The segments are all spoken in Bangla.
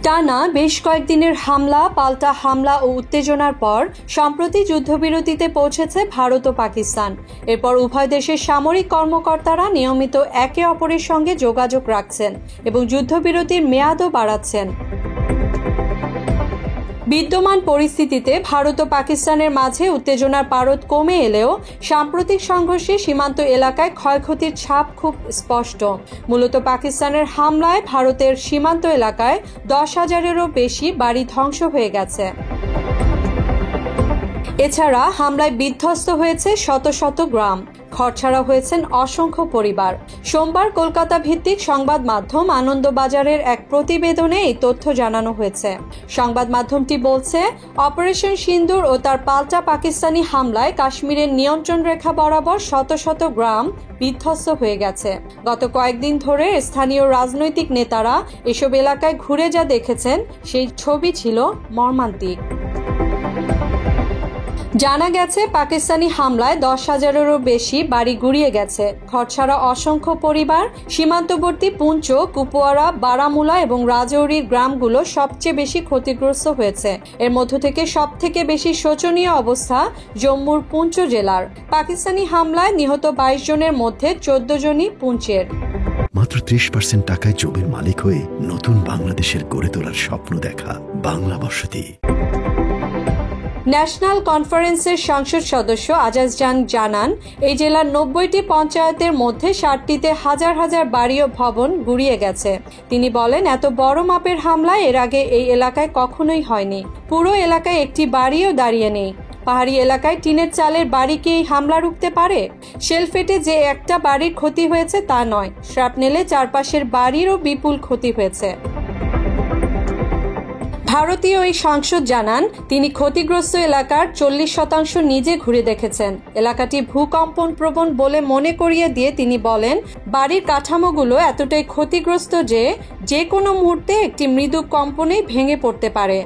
টানা বেশ কয়েকদিনের হামলা, পাল্টা হামলা ও উত্তেজনার পর সম্প্রতি যুদ্ধবিরতিতে পৌঁছেছে ভারত ও পাকিস্তান। এরপর উভয় দেশের সামরিক কর্মকর্তারা নিয়মিত একে অপরের সঙ্গে যোগাযোগ রাখছেন এবং যুদ্ধবিরতির মেয়াদও বাড়াচ্ছেন। বিদ্যমান পরিস্থিতিতে ভারত ও পাকিস্তানের মাঝে উত্তেজনার পারদ কমে এলেও সাম্প্রতিক সংঘর্ষে সীমান্ত এলাকায় ক্ষয়ক্ষতির ছাপ খুব স্পষ্ট। মূলত পাকিস্তানের হামলায় ভারতের সীমান্ত এলাকায় 10,000-এরও বেশি বাড়ি ধ্বংস হয়ে গেছে। এছাড়া হামলায় বিধ্বস্ত হয়েছে শত শত গ্রাম, ঘরছাড়া হয়েছেন অসংখ্য পরিবার। সোমবার কলকাতা ভিত্তিক সংবাদ মাধ্যম আনন্দবাজারের এক প্রতিবেদনে এই তথ্য জানানো হয়েছে। সংবাদ মাধ্যমটি বলছে, অপারেশন সিন্দুর ও তার পাল্টা পাকিস্তানি হামলায় কাশ্মীরের নিয়ন্ত্রণ রেখা বরাবর শত শত গ্রাম বিধ্বস্ত হয়ে গেছে। গত কয়েকদিন ধরে স্থানীয় রাজনৈতিক নেতারা এসব এলাকায় ঘুরে যা দেখেছেন, সেই ছবি ছিল মর্মান্তিক। জানা গেছে, পাকিস্তানি হামলায় 10,000-এরও বেশি বাড়ি গুড়িয়ে গেছে, ঘরছাড়া অসংখ্য পরিবার। সীমান্তবর্তী পুঞ্চ, কুপওয়ারা, বারামুলা এবং রাজৌরির গ্রামগুলো সবচেয়ে বেশি ক্ষতিগ্রস্ত হয়েছে। এর মধ্য থেকে সবথেকে বেশি শোচনীয় অবস্থা জম্মুর পুঞ্চ জেলার। পাকিস্তানি হামলায় নিহত 22 জনের মধ্যে 14 জনই পুঞ্চের। মাত্র 30% টাকায় জমির মালিক হয়ে নতুন বাংলাদেশের গড়ে তোলার স্বপ্ন দেখা বাংলা বসতি। ন্যাশনাল কনফারেন্সের সংসদ সদস্য আজাজ জান জানান, এই জেলার 90টি পঞ্চায়েতের মধ্যে 60টিতে হাজার হাজার বাড়ি ও ভবন গুড়িয়ে গেছে। তিনি বলেন, এত বড় মাপের হামলা এর আগে এই এলাকায় কখনোই হয়নি। পুরো এলাকায় একটি বাড়িও দাঁড়িয়ে নেই। পাহাড়ি এলাকায় টিনের চালের বাড়ি কি এই হামলা রুখতে পারে? শেল ফেটে যে একটা বাড়ির ক্ষতি হয়েছে তা নয়, শ্রাপনেলে চারপাশের বাড়িরও বিপুল ক্ষতি হয়েছে। ভারতীয় এই সাংসদ জানান, তিনি ক্ষতিগ্রস্ত এলাকার 40% নিজে ঘুরে দেখেছেন। এলাকাটি ভূকম্পন প্রবণ বলে মনে করিয়ে দিয়ে তিনি বলেন, বাড়ির কাঠামোগুলো এতটাই ক্ষতিগ্রস্ত যে কোনো মুহূর্তে একটি মৃদু কম্পনেই ভেঙে পড়তে পারে।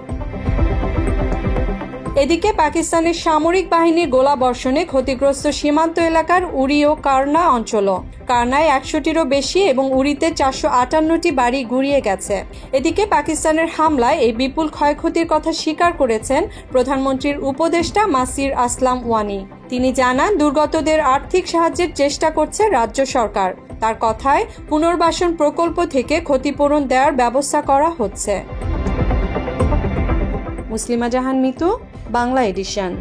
এদিকে পাকিস্তানের সামরিক বাহিনীর গোলাবর্ষণে ক্ষতিগ্রস্ত সীমান্ত এলাকার উরি ও কারনা অঞ্চলও। কারনায় 100টিরও বেশি এবং উরিতে 458টি বাড়ি গুড়িয়ে গেছে। এদিকে পাকিস্তানের হামলায় এই বিপুল ক্ষয়ক্ষতির কথা স্বীকার করেছেন প্রধানমন্ত্রীর উপদেষ্টা মাসির আসলাম ওয়ানি। তিনি জানান, দুর্গতদের আর্থিক সাহায্যের চেষ্টা করছে রাজ্য সরকার। তার কথায়, পুনর্বাসন প্রকল্প থেকে ক্ষতিপূরণ দেওয়ার ব্যবস্থা করা হচ্ছে। মুসলিমা জাহান মিতু, বাংলা এডিশন।